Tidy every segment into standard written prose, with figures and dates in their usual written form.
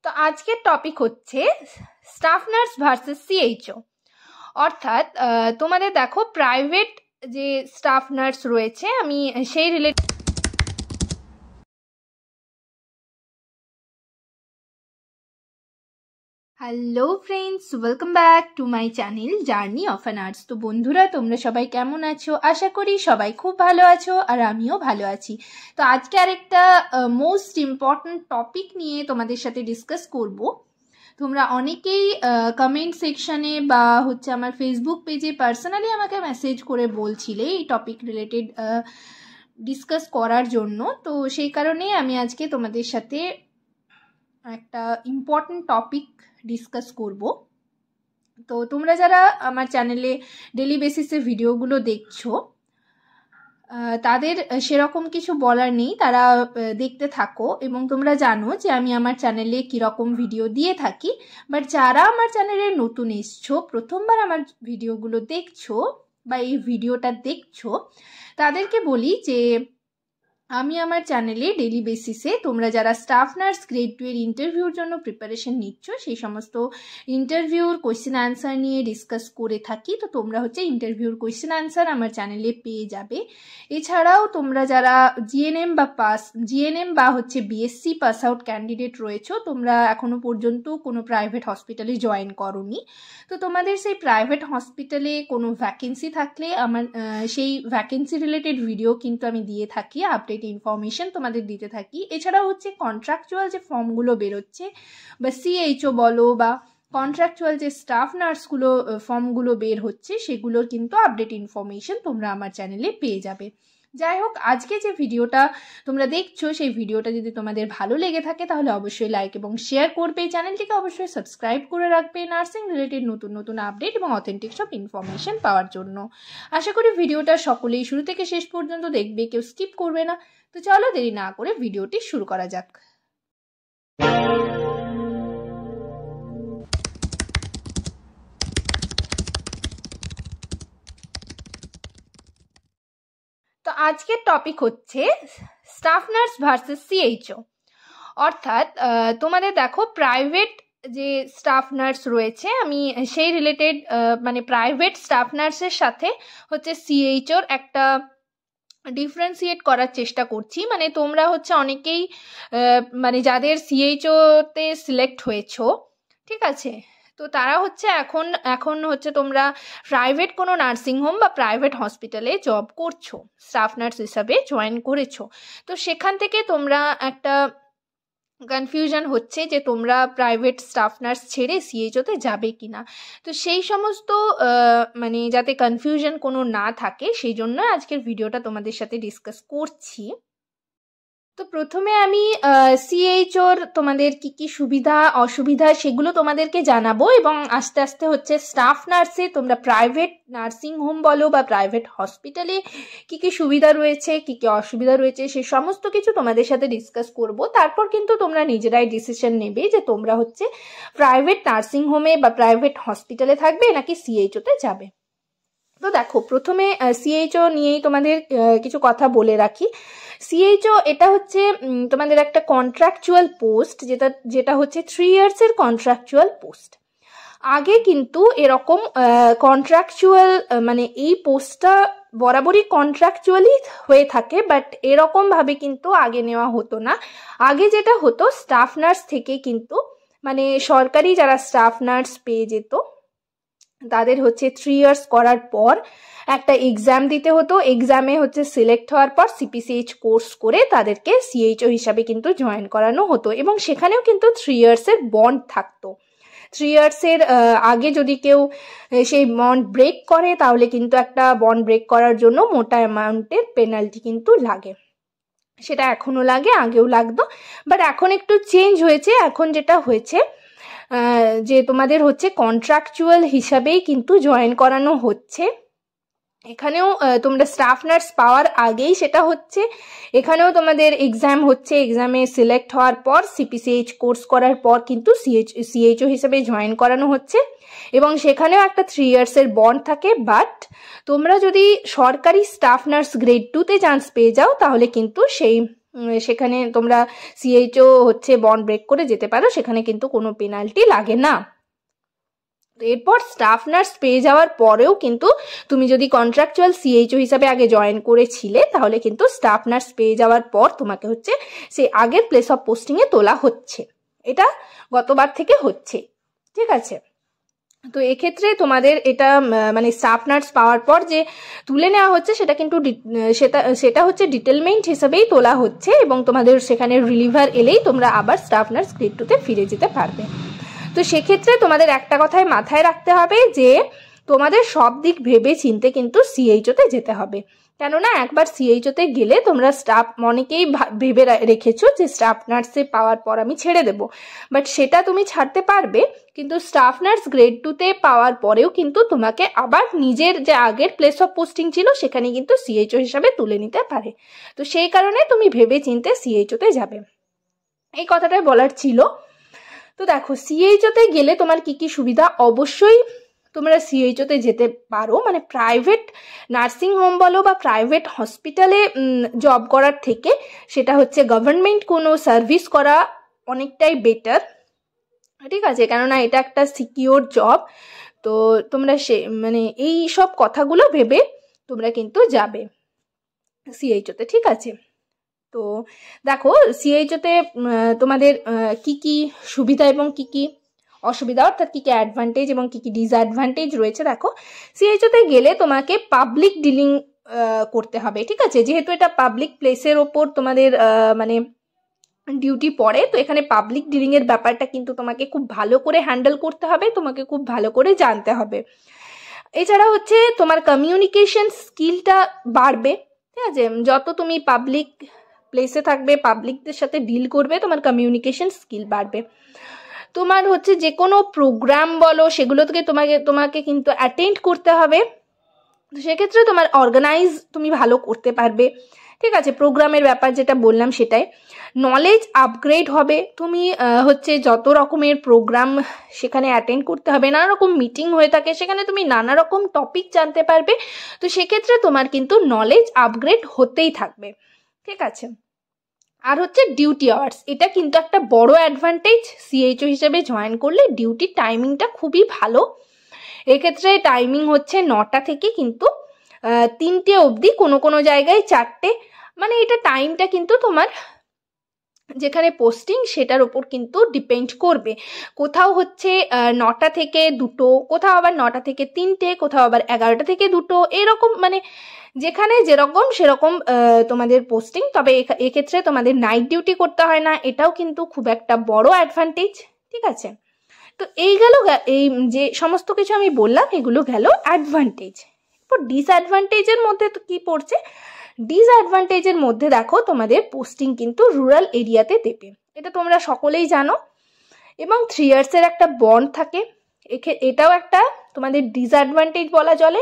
তো আজকের টপিক হচ্ছে স্টাফ নার্স ভার্সেস সিএইচও। অর্থাৎ তোমাদের দেখো প্রাইভেট যে স্টাফ নার্স রয়েছে, আমি সেই related hello friends, welcome back to my channel journey of an arts. তো বন্ধুরা, তোমরা সবাই কেমন আছো? আশা করি সবাই খুব ভালো আছো, আর আমিও ভালো আছি। তো আজকে আরেকটা মোস্ট ইম্পর্ট্যান্ট টপিক নিয়ে তোমাদের সাথে ডিসকাস করব। তোমরা অনেকেই কমেন্ট সেকশানে বা হচ্ছে আমার ফেসবুক পেজে পার্সোনালি আমাকে মেসেজ করে বলছিলে এই টপিক রিলেটেড ডিসকাস করার জন্য। তো সেই কারণে আমি আজকে তোমাদের সাথে একটা ইম্পর্ট্যান্ট টপিক ডিসকাস করব। তো তোমরা যারা আমার চ্যানেলে ডেলি বেসিসে ভিডিওগুলো দেখছো, তাদের সেরকম কিছু বলার নেই, তারা দেখতে থাকো। এবং তোমরা জানো যে আমি আমার চ্যানেলে কীরকম ভিডিও দিয়ে থাকি। বাট যারা আমার চ্যানেলে নতুন এসছো, প্রথমবার আমার ভিডিওগুলো দেখছো বা এই ভিডিওটা দেখছো, তাদেরকে বলি যে আমি আমার চ্যানেলে ডেলি বেসিসে তোমরা যারা স্টাফ নার্স গ্রেড 2 এর ইন্টারভিউর জন্য প্রিপারেশন নিচ্ছ, সেই সমস্ত ইন্টারভিউর কোয়েশ্চেন অ্যান্সার নিয়ে ডিসকাস করে থাকি। তো তোমরা হচ্ছে ইন্টারভিউর কোয়েশ্চেন অ্যান্সার আমার চ্যানেলে পেয়ে যাবে। এছাড়াও তোমরা যারা জিএনএম বা হচ্ছে বিএসসি পাস আউট ক্যান্ডিডেট রয়েছো, তোমরা এখনো পর্যন্ত কোনো প্রাইভেট হসপিটালে জয়েন করোনি, তো তোমাদের সেই প্রাইভেট হসপিটালে কোনো ভ্যাকেন্সি থাকলে আমার সেই ভ্যাকেন্সি রিলেটেড ভিডিও কিন্তু আমি দিয়ে থাকি, আপডেট ইনফরমেশন তোমাদের দিতে থাকি। এছাড়াও হচ্ছে কন্ট্রাকচুয়াল যে ফর্মগুলো বেরোচ্ছে, বা সিএইচও বলো বা কন্ট্রাকচুয়াল যে স্টাফ নার্সগুলো ফর্মগুলো বের হচ্ছে, সেগুলোর কিন্তু আপডেট ইনফরমেশন তোমরা আমার চ্যানেলে পেয়ে যাবে। যাই হোক, আজকে যে ভিডিওটা তোমরা দেখছো, সেই ভিডিওটা যদি তোমাদের ভালো লেগে থাকে তাহলে অবশ্যই লাইক এবং শেয়ার করবে, চ্যানেলটিকে অবশ্যই সাবস্ক্রাইব করে রাখবে নার্সিং রিলেটেড নতুন নতুন আপডেট এবং অথেন্টিক সব ইনফরমেশন পাওয়ার জন্য। আশা করি ভিডিওটা সকলেই শুরু থেকে শেষ পর্যন্ত দেখবে, কেউ স্কিপ করবে না। তো চলো দেরি না করে ভিডিওটি শুরু করা যাক। তো আজকের টপিক হচ্ছে স্টাফ নার্স ভার্সেস সিএইচও। অর্থাৎ তোমাদের দেখো প্রাইভেট যে স্টাফ নার্স রয়েছে, আমি সেই রিলেটেড মানে প্রাইভেট স্টাফ নার্সের সাথে হচ্ছে সিএইচওর একটা ডিফারেন্সিয়েট করার চেষ্টা করছি। মানে তোমরা হচ্ছে অনেকেই মানে যাদের সিএইচওতে সিলেক্ট হয়েছো, ঠিক আছে, তো তারা হচ্ছে এখন হচ্ছে তোমরা প্রাইভেট কোনো নার্সিংহোম বা প্রাইভেট হসপিটালে জব করছো, স্টাফ নার্স হিসাবে জয়েন করেছো। তো সেখান থেকে তোমরা একটা কনফিউশন হচ্ছে যে তোমরা প্রাইভেট স্টাফ নার্স ছেড়ে সিএইচওতে যাবে কি না। তো সেই সমস্ত মানে যাতে কনফিউশন কোনো না থাকে, সেই জন্য আজকের ভিডিওটা তোমাদের সাথে ডিসকাস করছি। তো প্রথমে আমি সিএইচওর তোমাদের কি কি সুবিধা অসুবিধা সেগুলো তোমাদেরকে জানাবো, এবং আস্তে আস্তে হচ্ছে স্টাফ নার্সে তোমরা প্রাইভেট নার্সিং হোম বলো বা প্রাইভেট হসপিটালে কি কি সুবিধা রয়েছে কি কি অসুবিধা রয়েছে সে সমস্ত কিছু তোমাদের সাথে ডিসকাস করব। তারপর কিন্তু তোমরা নিজেরাই ডিসিশন নেবে যে তোমরা হচ্ছে প্রাইভেট নার্সিং হোমে বা প্রাইভেট হসপিটালে থাকবে নাকি সিএইচওতে যাবে। তো দেখো, প্রথমে সিএইচও নিয়েই তোমাদের কিছু কথা বলে রাখি। সিএইচও এটা হচ্ছে তোমাদের একটা কন্ট্রাকচুয়াল পোস্ট, যেটা হচ্ছে 3 ইয়ার্সের কন্ট্রাকচুয়াল পোস্ট। আগে কিন্তু এরকম কন্ট্রাকচুয়াল মানে এই পোস্টটা বরাবরই কন্ট্রাকচুয়ালি হয়ে থাকে, বাট এরকমভাবে কিন্তু আগে নেওয়া হতো না। আগে যেটা হতো, স্টাফ নার্স থেকে কিন্তু মানে সরকারি যারা স্টাফ নার্স পেয়ে যেত, তাদের হচ্ছে 3 ইয়ার্স করার পর একটা এক্সাম দিতে হতো। এক্সামে হচ্ছে সিলেক্ট হওয়ার পর সিপিসিএইচ কোর্স করে তাদেরকে সিএইচও হিসাবে কিন্তু জয়েন করানো হতো, এবং সেখানেও কিন্তু 3 ইয়ার্সের বন্ড থাকতো। 3 ইয়ার্সের আগে যদি কেউ সেই বন্ড ব্রেক করে, তাহলে কিন্তু একটা বন্ড ব্রেক করার জন্য মোটা অ্যামাউন্টের পেনাল্টি কিন্তু লাগে। সেটা এখনও লাগে, আগেও লাগতো, বাট এখন একটু চেঞ্জ হয়েছে। এখন যেটা হয়েছে যে তোমাদের হচ্ছে কন্ট্রাকচুয়াল হিসাবেই কিন্তু জয়েন করানো হচ্ছে। এখানেও তোমরা স্টাফ নার্স পাওয়ার আগেই সেটা হচ্ছে, এখানেও তোমাদের এক্সাম হচ্ছে, এক্সামে সিলেক্ট হওয়ার পর সিপিসিএইচ কোর্স করার পর কিন্তু সিএইচও হিসেবে জয়েন করানো হচ্ছে, এবং সেখানেও একটা 3 ইয়ার্সের বন্ড থাকে। বাট তোমরা যদি সরকারি স্টাফ নার্স গ্রেড 2তে চান্স পেয়ে যাও, তাহলে কিন্তু সেই সেখানে তোমরা সিএইচও হচ্ছে বন্ড ব্রেক করে যেতে পারো, সেখানে কিন্তু কোনো পেনাল্টি লাগে না। এরপর স্টাফ নার্স পেয়ে যাওয়ার পরেও কিন্তু তুমি যদি কন্ট্রাকচুয়াল সিএইচও হিসাবে আগে জয়েন করেছিলে, তাহলে কিন্তু স্টাফ নার্স পেয়ে যাওয়ার পর তোমাকে হচ্ছে সেই আগের প্লেস অফ পোস্টিংয়ে তোলা হচ্ছে। এটা গতবার থেকে হচ্ছে, ঠিক আছে। তো এক্ষেত্রে তোমাদের এটা মানে স্টাফ নার্স পাওয়ার পর যে তুলে নেওয়া হচ্ছে সেটা কিন্তু সেটা হচ্ছে ডিটেলমেন্ট হিসেবেই তোলা হচ্ছে, এবং তোমাদের সেখানে রিলিভার এলেই তোমরা আবার স্টাফ নার্স গ্রেড 2-তে ফিরে যেতে পারবে। তো সেক্ষেত্রে তোমাদের একটা কথাই মাথায় রাখতে হবে যে তোমাদের সব দিক ভেবে চিনতে কিন্তু সিএইচওতে যেতে হবে, কেননা একবার সিএইচওতে গেলে তোমরা স্টাফ অনেকেই ভেবে রেখেছো যে স্টাফ নার্সে পাওয়ার পর আমি ছেড়ে দেব, বাট সেটা তুমি ছাড়তে পারবে, কিন্তু স্টাফ নার্স গ্রেড 2-তে পাওয়ার পরেও কিন্তু তোমাকে আবার নিজের যে আগের প্লেস অফ পোস্টিং ছিল সেখানে কিন্তু সিএইচও হিসাবে তুলে নিতে পারে। তো সেই কারণে তুমি ভেবে চিনতে সিএইচওতে যাবে, এই কথাটাই বলার ছিল। তো দেখো সিএইচওতে গেলে তোমার কি কি সুবিধা, অবশ্যই তোমরা সিএইচওতে যেতে পারো, মানে প্রাইভেট নার্সিং হোম বলো বা প্রাইভেট হসপিটালে জব করার থেকে সেটা হচ্ছে গভর্নমেন্ট কোনো সার্ভিস করা অনেকটাই বেটার, ঠিক আছে, কেননা এটা একটা সিকিওর জব। তো তোমরা মানে এই সব কথাগুলো ভেবে তোমরা কিন্তু যাবে সিএইচওতে, ঠিক আছে। তো দেখো সিএইচওতে তোমাদের কি কি সুবিধা এবং কি কি অসুবিধা, অর্থাৎ কি কি অ্যাডভান্টেজ এবং কি কি ডিসঅ্যাডভান্টেজ রয়েছে। দেখো সিএইচওতে গেলে তোমাকে পাবলিক ডিলিং করতে হবে, ঠিক আছে, যেহেতু এটা পাবলিক প্লেসের ওপর তোমাদের মানে ডিউটি পড়ে, তো এখানে পাবলিক ডিলিংয়ের ব্যাপারটা কিন্তু তোমাকে খুব ভালো করে হ্যান্ডেল করতে হবে, তোমাকে খুব ভালো করে জানতে হবে। এছাড়া হচ্ছে তোমার কমিউনিকেশন স্কিলটা বাড়বে, ঠিক আছে, যত তুমি পাবলিক প্লেসে থাকবে, পাবলিকদের সাথে ডিল করবে, তোমার কমিউনিকেশন স্কিল বাড়বে। তোমার হচ্ছে যে কোনো প্রোগ্রাম বলো সেগুলো থেকে তোমাকে কিন্তু অ্যাটেন্ড করতে হবে, তো সেক্ষেত্রে তোমার অর্গানাইজ তুমি ভালো করতে পারবে, ঠিক আছে, প্রোগ্রামের ব্যাপার যেটা বললাম সেটাই। নলেজ আপগ্রেড হবে, তুমি হচ্ছে যত রকমের প্রোগ্রাম সেখানে অ্যাটেন্ড করতে হবে, নানা রকম মিটিং হয়ে থাকে, সেখানে তুমি নানা রকম টপিক জানতে পারবে, তো সেক্ষেত্রে তোমার কিন্তু নলেজ আপগ্রেড হতেই থাকবে, ঠিক আছে। আর হচ্ছে ডিউটি আওয়ার্স, এটা কিন্তু একটা বড় অ্যাডভান্টেজ, সিএইচও হিসেবে জয়েন করলে ডিউটি টাইমিংটা খুবই ভালো। এক্ষেত্রে টাইমিং হচ্ছে 9টা থেকে কিন্তু 3টে অবধি, কোনো কোনো জায়গায় 4টে, মানে এটা টাইমটা কিন্তু তোমার যেখানে পোস্টিং সেটার ওপর কিন্তু ডিপেন্ড করবে। কোথাও হচ্ছে 9টা থেকে 2টো, কোথাও আবার 9টা থেকে 3টে, কোথাও আবার 11টা থেকে 2টো, এরকম মানে যেখানে যেরকম সেরকম তোমাদের পোস্টিং। তবে এক্ষেত্রে তোমাদের নাইট ডিউটি করতে হয় না, এটাও কিন্তু খুব একটা বড় অ্যাডভান্টেজ, ঠিক আছে। তো এই যে সমস্ত কিছু আমি বললাম এগুলো গেল অ্যাডভান্টেজ। এরপর ডিসঅ্যাডভান্টেজের মধ্যে তো কি পড়ছে, ডিসঅ্যাডভান্টেজের মধ্যে দেখো তোমাদের পোস্টিং কিন্তু রুরাল এরিয়াতে দেবে, এটা তোমরা সকলেই জানো, এবং 3 ইয়ার্সের একটা বন্ড থাকে, এটাও একটা তোমাদের ডিসঅ্যাডভান্টেজ বলা চলে,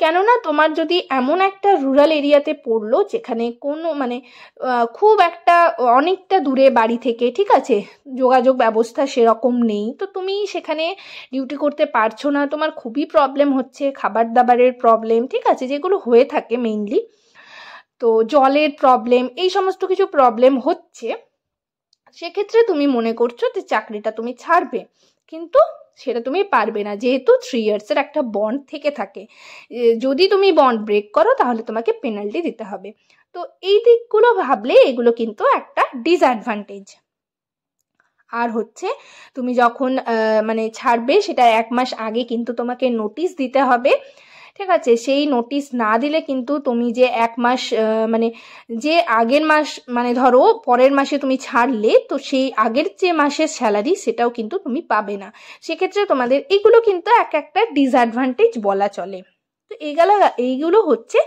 কেননা তোমার যদি এমন একটা রুরাল এরিয়াতে পড়লো যেখানে কোনো মানে খুব একটা অনেকটা দূরে বাড়ি থেকে, ঠিক আছে, যোগাযোগ ব্যবস্থা সেরকম নেই, তো তুমি সেখানে ডিউটি করতে পারছো না, তোমার খুবই প্রবলেম হচ্ছে, খাবার দাবারের প্রবলেম, ঠিক আছে, যেগুলো হয়ে থাকে মেইনলি, তো জলের প্রবলেম, এই সমস্ত কিছু প্রবলেম হচ্ছে, সেক্ষেত্রে তুমি মনে করছো যে চাকরিটা তুমি ছাড়বে, কিন্তু সেটা তুমি পারবে না, যেহেতু 3 ইয়ার্সের একটা বন্ড থেকে থাকে, যদি তুমি বন্ড ব্রেক করো তাহলে তোমাকে পেনাল্টি দিতে হবে। তো এই দিকগুলো ভাবলে এগুলো কিন্তু একটা ডিসঅ্যাডভান্টেজ। আর হচ্ছে তুমি যখন মানে ছাড়বে সেটা 1 মাস আগে কিন্তু তোমাকে নোটিশ দিতে হবে, ঠিক আছে, সেই নোটিশ না দিলে কিন্তু তুমি যে 1 মাস মানে যে আগের মাস মানে ধরো পরের মাসে তুমি ছাড়লে, তো সেই আগের যে মাসের স্যালারি সেটাও কিন্তু তুমি পাবে না, সেক্ষেত্রে তোমাদের এগুলো কিন্তু একটা ডিসঅ্যাডভান্টেজ বলা চলে। তো এইগুলো হচ্ছে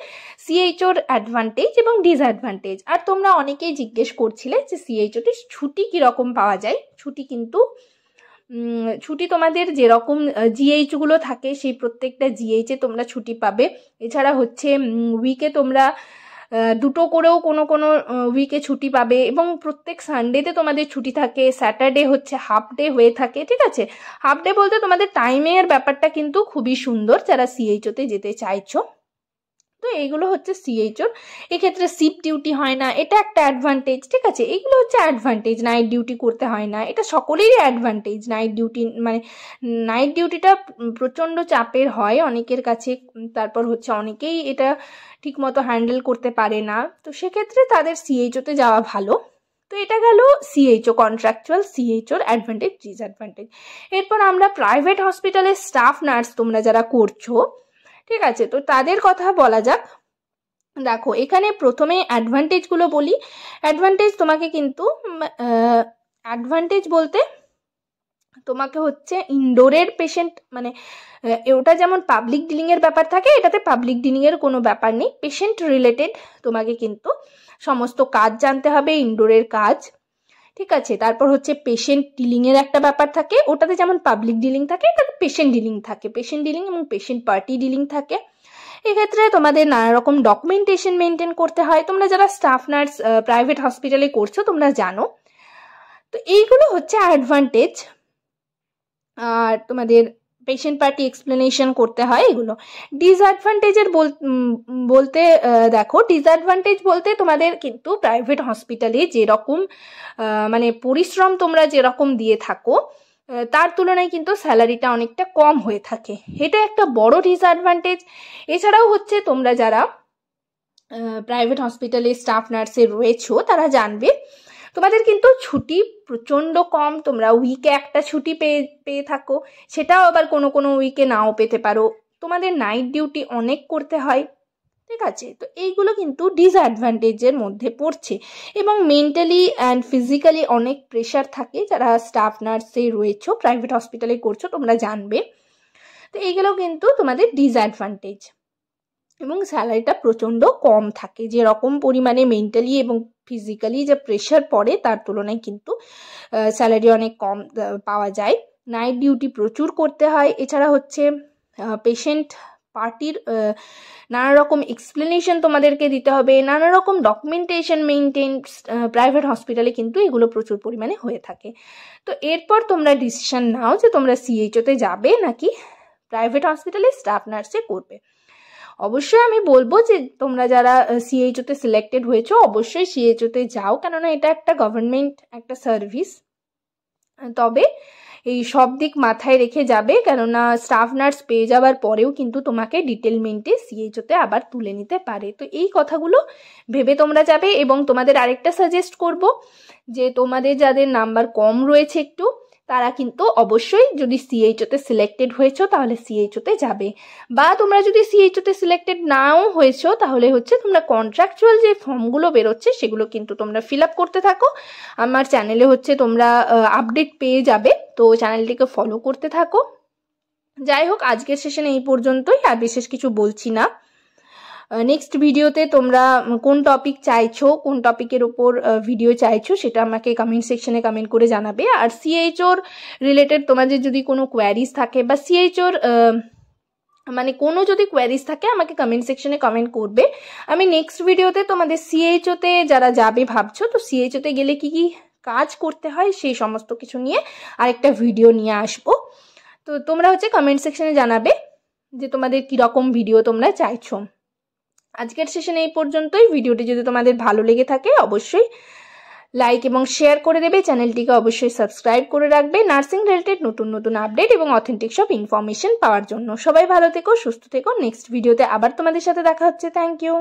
সিএইচওর অ্যাডভান্টেজ এবং ডিসঅ্যাডভান্টেজ। আর তোমরা অনেকেই জিজ্ঞেস করছিলে যে সিএইচওতে ছুটি কীরকম পাওয়া যায়, ছুটি তোমাদের যেরকম জিএইচগুলো থাকে সেই প্রত্যেকটা জিএইচে তোমরা ছুটি পাবে। এছাড়া হচ্ছে উইকে তোমরা 2টো করেও কোনো উইকে ছুটি পাবে, এবং প্রত্যেক সানডেতে তোমাদের ছুটি থাকে, স্যাটারডে হচ্ছে হাফ ডে হয়ে থাকে, ঠিক আছে। হাফ ডে বলতে তোমাদের টাইমের ব্যাপারটা কিন্তু খুবই সুন্দর, যারা সিএইচওতে যেতে চাইছো। তো এইগুলো হচ্ছে সিএইচওর। এক্ষেত্রে শিফট ডিউটি হয় না, এটা একটা অ্যাডভান্টেজ, ঠিক আছে। এইগুলো হচ্ছে অ্যাডভান্টেজ, নাইট ডিউটি করতে হয় না, এটা সকলেরই অ্যাডভান্টেজ। নাইট ডিউটি মানে নাইট ডিউটিটা প্রচণ্ড চাপের হয় অনেকের কাছে, তারপর হচ্ছে অনেকেই এটা ঠিকমতো হ্যান্ডেল করতে পারে না, তো সেক্ষেত্রে তাদের সিএইচওতে যাওয়া ভালো। তো এটা গেল সিএইচও, কন্ট্রাকচুয়াল সিএইচওর অ্যাডভান্টেজ ডিসঅ্যাডভান্টেজ। এরপর আমরা প্রাইভেট হসপিটালের স্টাফ নার্স তোমরা যারা করছো, ঠিক আছে, তো তাদের কথা বলা যাক। দেখো এখানে প্রথমে অ্যাডভান্টেজগুলো বলি। অ্যাডভান্টেজ তোমাকে কিন্তু অ্যাডভান্টেজ বলতে তোমাকে হচ্ছে ইনডোরের পেশেন্ট মানে ওটা যেমন পাবলিক ডিলিংয়ের ব্যাপার থাকে, এটাতে পাবলিক ডিলিংয়ের কোনো ব্যাপার নেই। পেশেন্ট রিলেটেড তোমাকে কিন্তু সমস্ত কাজ জানতে হবে, ইনডোরের কাজ, ঠিক আছে। তারপর হচ্ছে পেশেন্ট ডিলিংয়ের একটা ব্যাপার থাকে, ওটাতে যেমন পাবলিক ডিলিং থাকে এটাতে পেশেন্ট ডিলিং থাকে, পেশেন্ট ডিলিং এবং পেশেন্ট পার্টি ডিলিং থাকে। এক্ষেত্রে তোমাদের নানা রকম ডকুমেন্টেশন মেনটেন করতে হয়। তোমরা যারা স্টাফ নার্স প্রাইভেট হসপিটালে করছো তোমরা জানো। তো এইগুলো হচ্ছে অ্যাডভান্টেজ। আর তোমাদের পেশেন্ট পার্টি এক্সপ্লেনেশন করতে হয় এগুলো। ডিসঅ্যাডভান্টেজের বলতে দেখো, ডিসঅ্যাডভান্টেজ বলতে তোমাদের কিন্তু প্রাইভেট হসপিটালে যেরকম মানে পরিশ্রম তোমরা যেরকম দিয়ে থাকো তার তুলনায় কিন্তু স্যালারিটা অনেকটা কম হয়ে থাকে, এটা একটা বড় ডিসঅ্যাডভান্টেজ। এছাড়াও হচ্ছে তোমরা যারা প্রাইভেট হসপিটালে স্টাফ নার্সে রয়েছো তারা জানবে তোমাদের কিন্তু ছুটি প্রচণ্ড কম, তোমরা উইকে একটা ছুটি পেয়ে থাকো, সেটাও আবার কোনো কোনো উইকে নাও পেতে পারো। তোমাদের নাইট ডিউটি অনেক করতে হয়, ঠিক আছে। তো এইগুলো কিন্তু ডিসঅ্যাডভান্টেজের মধ্যে পড়ছে। এবং মেন্টালি অ্যান্ড ফিজিক্যালি অনেক প্রেশার থাকে যারা স্টাফ নার্সে রয়েছো প্রাইভেট হসপিটালে করছো তোমরা জানবে। তো এইগুলো কিন্তু তোমাদের ডিসঅ্যাডভান্টেজ। এবং স্যালারিটা প্রচণ্ড কম থাকে, যেরকম পরিমাণে মেন্টালি এবং ফিজিক্যালি যে প্রেশার পড়ে তার তুলনায় কিন্তু স্যালারি অনেক কম পাওয়া যায়। নাইট ডিউটি প্রচুর করতে হয়। এছাড়া হচ্ছে পেশেন্ট পার্টির নানা রকম এক্সপ্লেনেশন তোমাদেরকে দিতে হবে, নানা রকম ডকুমেন্টেশন মেনটেন প্রাইভেট হসপিটালে কিন্তু এগুলো প্রচুর পরিমাণে হয়ে থাকে। তো এরপর তোমরা ডিসিশন নাও যে তোমরা সিএইচওতে যাবে নাকি প্রাইভেট হসপিটালে স্টাফ নার্সে করবে। অবশ্যই আমি বলবো যে তোমরা যারা সিএইচওতে সিলেক্টেড হয়েছো অবশ্যই সিএইচওতে যাও, কেননা এটা একটা গভর্নমেন্ট একটা সার্ভিস। তবে এই সব দিক মাথায় রেখে যাবে, কেননা স্টাফ নার্স পেয়ে যাওয়ার পরেও কিন্তু তোমাকে ডিটেলমেন্টে সিএইচওতে আবার তুলে নিতে পারে। তো এই কথাগুলো ভেবে তোমরা যাবে। এবং তোমাদের আরেকটা সাজেস্ট করব যে তোমাদের যাদের নাম্বার কম রয়েছে একটু, তারা কিন্তু অবশ্যই যদি সিএইচওতে সিলেক্টেড হয়েছো তাহলে সিএইচওতে যাবে। বা তোমরা যদি সিএইচওতে সিলেক্টেড নাও হয়েছো তাহলে হচ্ছে তোমরা কন্ট্রাকচুয়াল যে ফর্মগুলো বেরোচ্ছে সেগুলো কিন্তু তোমরা ফিল আপ করতে থাকো। আমার চ্যানেলে হচ্ছে তোমরা আপডেট পেয়ে যাবে, তো চ্যানেলটিকে ফলো করতে থাকো। যাই হোক, আজকের সেশনে এই পর্যন্তই, আর বিশেষ কিছু বলছি না। নেক্সট ভিডিওতে তোমরা কোন টপিক চাইছো, কোন টপিকের ওপর ভিডিও চাইছো সেটা আমাকে কমেন্ট সেকশনে কমেন্ট করে জানাবে। আর সিএইচওর রিলেটেড তোমাদের যদি কোনো কোয়ারিজ থাকে বা সিএইচওর মানে কোনো যদি কোয়ারিজ থাকে আমাকে কমেন্ট সেকশনে কমেন্ট করবে। আমি নেক্সট ভিডিওতে তোমাদের সিএইচওতে যারা যাবে ভাবছো, তো সিএইচওতে গেলে কি কি কাজ করতে হয় সেই সমস্ত কিছু নিয়ে আরেকটা ভিডিও নিয়ে আসবো। তো তোমরা হচ্ছে কমেন্ট সেকশনে জানাবে যে তোমাদের কীরকম ভিডিও তোমরা চাইছো। আজকের সেশনে এই পর্যন্তই। ভিডিওটি যদি তোমাদের ভালো লেগে থাকে অবশ্যই লাইক এবং শেয়ার করে দেবে, চ্যানেলটিকে অবশ্যই সাবস্ক্রাইব করে রাখবে নার্সিং রিলেটেড নতুন নতুন আপডেট এবং অথেন্টিক সব ইনফরমেশন পাওয়ার জন্য। সবাই ভালো থেকো, সুস্থ থেকো। নেক্সট ভিডিওতে আবার তোমাদের সাথে দেখা হচ্ছে। Thank you.